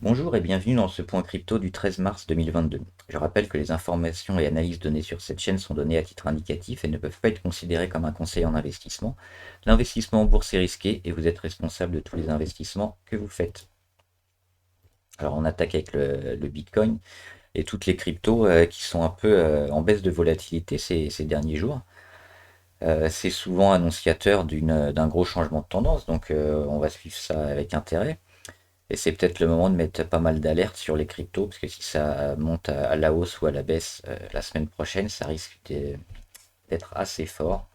Bonjour et bienvenue dans ce point crypto du 13 mars 2022. Je rappelle que les informations et analyses données sur cette chaîne sont données à titre indicatif et ne peuvent pas être considérées comme un conseil en investissement. L'investissement en bourse est risqué et vous êtes responsable de tous les investissements que vous faites. Alors on attaque avec le Bitcoin et toutes les cryptos qui sont un peu en baisse de volatilité ces derniers jours. C'est souvent annonciateur d'un gros changement de tendance, donc on va suivre ça avec intérêt. Et c'est peut-être le moment de mettre pas mal d'alertes sur les cryptos, parce que si ça monte à la hausse ou à la baisse la semaine prochaine, ça risque d'être assez fort.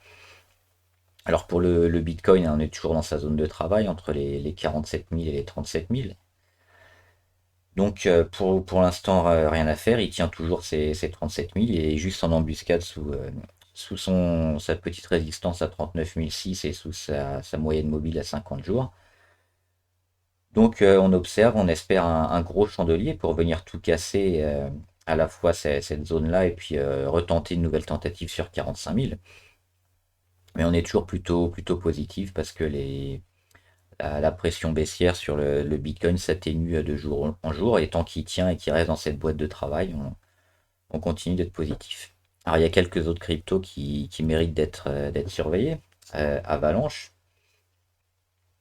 Alors pour le Bitcoin, hein, on est toujours dans sa zone de travail, entre les 47 000 et les 37 000. Donc pour l'instant, rien à faire, il tient toujours ses 37 000, il est juste en embuscade sous sa petite résistance à 39 006 et sous sa moyenne mobile à 50 jours. Donc on observe, on espère un gros chandelier pour venir tout casser à la fois cette zone-là et puis retenter une nouvelle tentative sur 45 000. Mais on est toujours plutôt positif parce que la pression baissière sur le Bitcoin s'atténue de jour en jour et tant qu'il tient et qu'il reste dans cette boîte de travail, on continue d'être positif. Alors il y a quelques autres cryptos qui méritent d'être surveillés.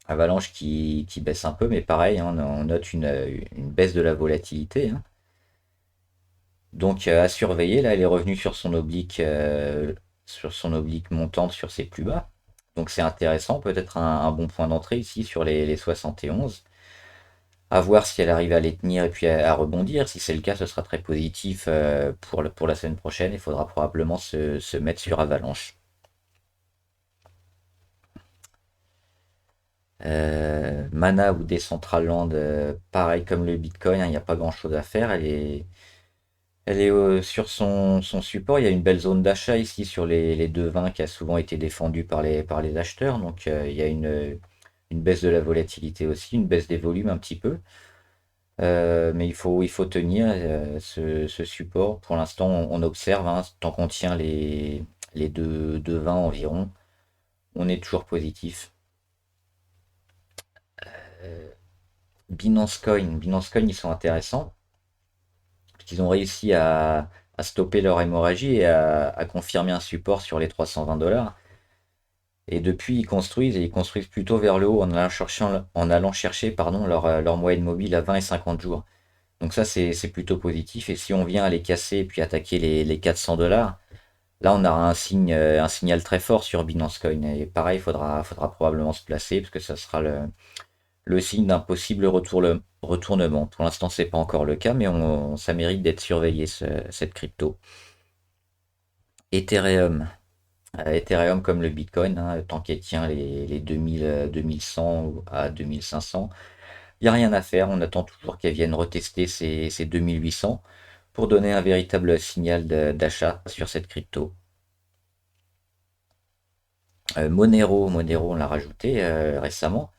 Avalanche qui baisse un peu, mais pareil, hein, on note une baisse de la volatilité, hein. Donc à surveiller, là, elle est revenue sur son oblique montante sur ses plus bas. Donc c'est intéressant, peut-être un bon point d'entrée ici sur les 71. À voir si elle arrive à les tenir et puis à rebondir. Si c'est le cas, ce sera très positif pour la semaine prochaine. Il faudra probablement se mettre sur Avalanche. Mana ou Decentraland, pareil comme le Bitcoin, hein, il n'y a pas grand-chose à faire. Elle est sur son support. Il y a une belle zone d'achat ici sur les 2,20 qui a souvent été défendue par les acheteurs. Donc il y a une baisse de la volatilité aussi, une baisse des volumes un petit peu. Mais il faut tenir ce support. Pour l'instant, on observe, hein, tant qu'on tient les 2,20 environ, on est toujours positif. Euh, Binance Coin, ils sont intéressants. Qu'ils ont réussi à stopper leur hémorragie et à confirmer un support sur les 320 $. Et depuis, ils construisent plutôt vers le haut en allant chercher pardon, leur moyenne mobile à 20 et 50 jours. Donc ça, c'est plutôt positif. Et si on vient les casser et puis attaquer les 400 $, là, on aura un signal très fort sur Binance Coin. Et pareil, il faudra probablement se placer parce que ça sera le signe d'un possible retournement. Pour l'instant, c'est pas encore le cas, mais ça mérite d'être surveillé, cette crypto. Ethereum. Ethereum comme le Bitcoin, hein, tant qu'elle tient les 2000, 2100 à 2500, il n'y a rien à faire. On attend toujours qu'elle vienne retester ces 2800 pour donner un véritable signal d'achat sur cette crypto. Monero, on l'a rajouté récemment.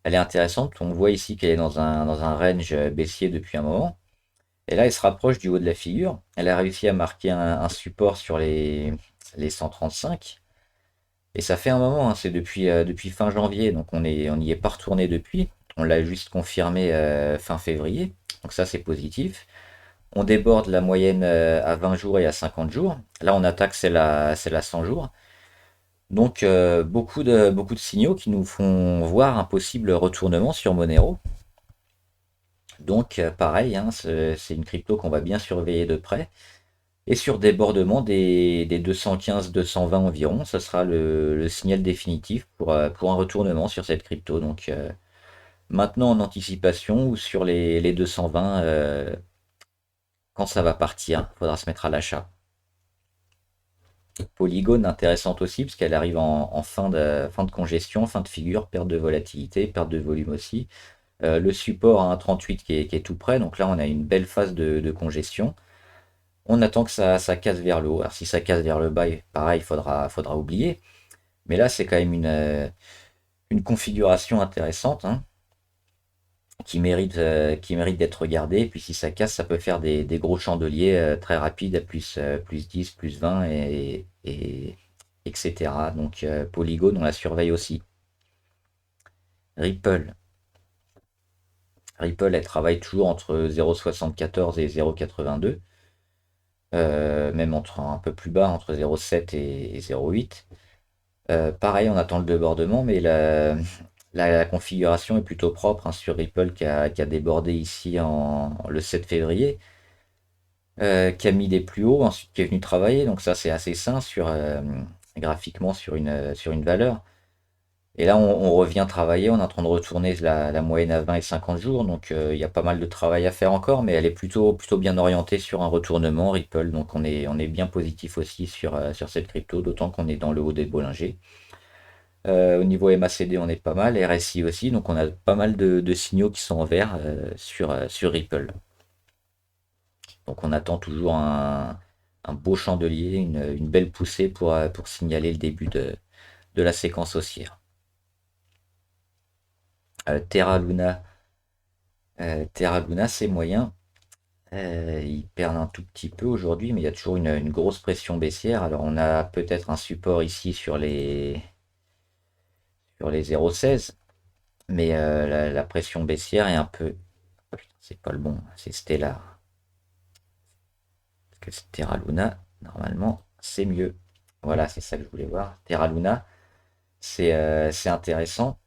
Elle est intéressante. On voit ici qu'elle est dans un range baissier depuis un moment. Et là, elle se rapproche du haut de la figure. Elle a réussi à marquer un support sur les 135. Et ça fait un moment, hein, c'est depuis fin janvier. Donc on n'y est pas retourné depuis. On l'a juste confirmé fin février. Donc ça, c'est positif. On déborde la moyenne à 20 jours et à 50 jours. Là, on attaque celle à 100 jours. Donc beaucoup de signaux qui nous font voir un possible retournement sur Monero. Donc pareil, hein, c'est une crypto qu'on va bien surveiller de près. Et sur débordement des 215-220 environ, ça sera le signal définitif pour un retournement sur cette crypto. Donc maintenant en anticipation ou sur les 220 quand ça va partir, il faudra se mettre à l'achat. Polygone intéressante aussi parce qu'elle arrive en fin de congestion, fin de figure, perte de volatilité, perte de volume aussi. Le support à 1,38 qui est tout près, donc là on a une belle phase de congestion. On attend que ça casse vers le haut. Alors si ça casse vers le bas, pareil, il faudra oublier. Mais là c'est quand même une configuration intéressante, hein, qui mérite d'être regardée. Et puis si ça casse, ça peut faire des gros chandeliers très rapides à plus 10, plus 20 etc. Donc Polygon, on la surveille aussi. Ripple. Ripple, elle travaille toujours entre 0,74 et 0,82, même entre un peu plus bas, entre 0,7 et 0,8. Pareil, on attend le débordement, mais la configuration est plutôt propre, hein, sur Ripple qui a débordé ici le 7 février, qui a mis des plus hauts, ensuite qui est venu travailler. Donc ça, c'est assez sain graphiquement sur une valeur. Et là, on revient travailler, on est en train de retourner la moyenne à 20 et 50 jours. Donc il y a pas mal de travail à faire encore, mais elle est plutôt bien orientée sur un retournement Ripple. Donc on est bien positif aussi sur cette crypto, d'autant qu'on est dans le haut des Bollinger. Au niveau MACD, on est pas mal, RSI aussi, donc on a pas mal de signaux qui sont en vert sur Ripple. Donc on attend toujours un beau chandelier, une belle poussée pour signaler le début de la séquence haussière. Terra Luna, Terra Luna, c'est moyen. Ils perdent un tout petit peu aujourd'hui, mais il y a toujours une grosse pression baissière. Alors on a peut-être un support ici sur les 0,16. Mais la pression baissière est un peu. C'est pas le bon, c'est Stellar. Parce que Terra Luna, normalement, c'est mieux. Voilà, c'est ça que je voulais voir. Terra Luna, c'est intéressant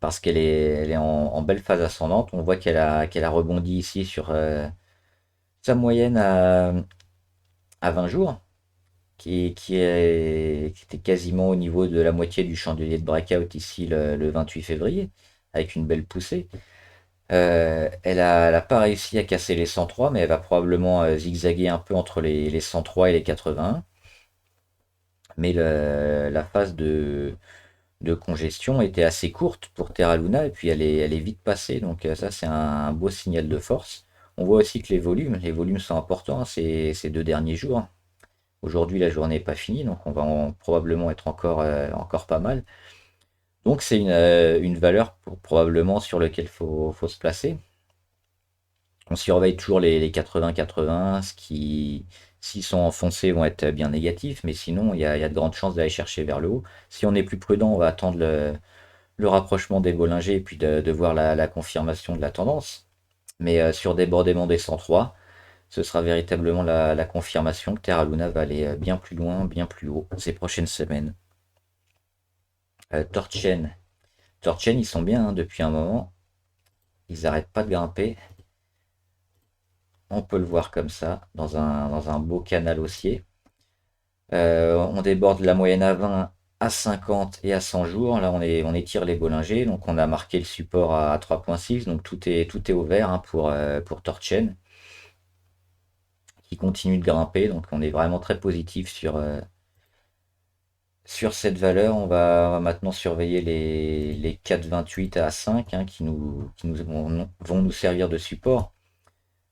parce qu'elle est en belle phase ascendante. On voit qu'elle a rebondi ici sur sa moyenne à 20 jours, qui était quasiment au niveau de la moitié du chandelier de breakout ici le 28 février, avec une belle poussée. Elle a pas réussi à casser les 103, mais elle va probablement zigzaguer un peu entre les 103 et les 81. Mais la phase de congestion était assez courte pour Terra Luna, et puis elle est vite passée. Donc ça, c'est un beau signal de force. On voit aussi que les volumes sont importants, hein, ces 2 derniers jours. Aujourd'hui, la journée n'est pas finie, donc on va probablement être encore pas mal. Donc c'est une valeur probablement sur laquelle faut se placer. On surveille toujours les 80-80, s'ils sont enfoncés, vont être bien négatifs, mais sinon, il y a de grandes chances d'aller chercher vers le haut. Si on est plus prudent, on va attendre le rapprochement des Bollinger et puis de voir la confirmation de la tendance. Mais sur débordement des 103, ce sera véritablement la confirmation que Terra Luna va aller bien plus loin, bien plus haut ces prochaines semaines. Torchain. Torchain, ils sont bien, hein, depuis un moment. Ils n'arrêtent pas de grimper. On peut le voir comme ça, dans un beau canal haussier. On déborde la moyenne à 20, à 50 et à 100 jours. Là, on étire les Bollinger. Donc, on a marqué le support à 3,6. Donc, tout est au vert, hein, pour Torchain, qui continue de grimper. Donc, on est vraiment très positif sur cette valeur. On va maintenant surveiller les 4,28 à 5, hein, qui nous vont nous servir de support.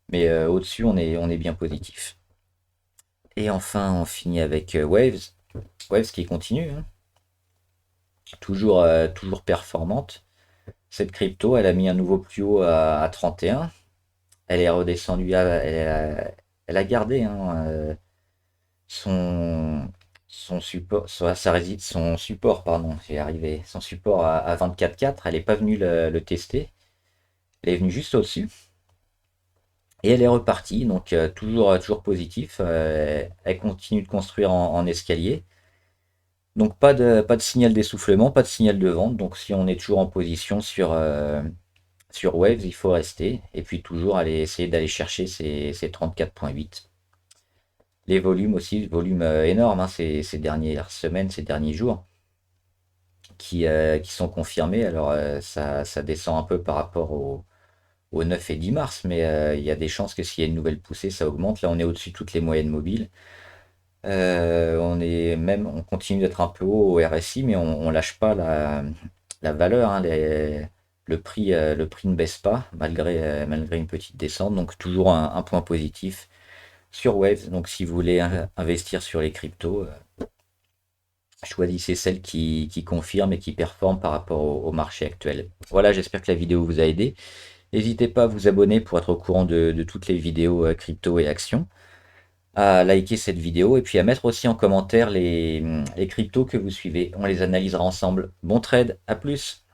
Mais au-dessus, on est bien positif. Et enfin, on finit avec Waves. Waves qui continue, hein. Toujours performante. Cette crypto, elle a mis un nouveau plus haut à 31. Elle est redescendue, elle a gardé, hein, son support, son support, pardon, j'ai arrivé, son support à 24,4. Elle n'est pas venue le tester. Elle est venue juste au-dessus. Et elle est repartie, donc toujours positif. Elle continue de construire en escalier. Donc pas de signal d'essoufflement, pas de signal de vente. Donc si on est toujours en position sur Waves, il faut rester. Et puis toujours essayer d'aller chercher ces 34,8. Les volumes aussi, volumes énormes, hein, ces dernières semaines, ces derniers jours, qui sont confirmés. Alors ça descend un peu par rapport au 9 et 10 mars, mais il y a des chances que s'il y a une nouvelle poussée, ça augmente. Là, on est au-dessus de toutes les moyennes mobiles. On continue d'être un peu haut au RSI, mais on lâche pas la valeur, hein, le prix ne baisse pas malgré une petite descente, donc toujours un point positif sur Waves. Donc si vous voulez investir sur les cryptos, choisissez celles qui confirment et qui performent par rapport au marché actuel. Voilà, j'espère que la vidéo vous a aidé. N'hésitez pas à vous abonner pour être au courant de toutes les vidéos crypto et actions, à liker cette vidéo et puis à mettre aussi en commentaire les cryptos que vous suivez. On les analysera ensemble. Bon trade, à plus!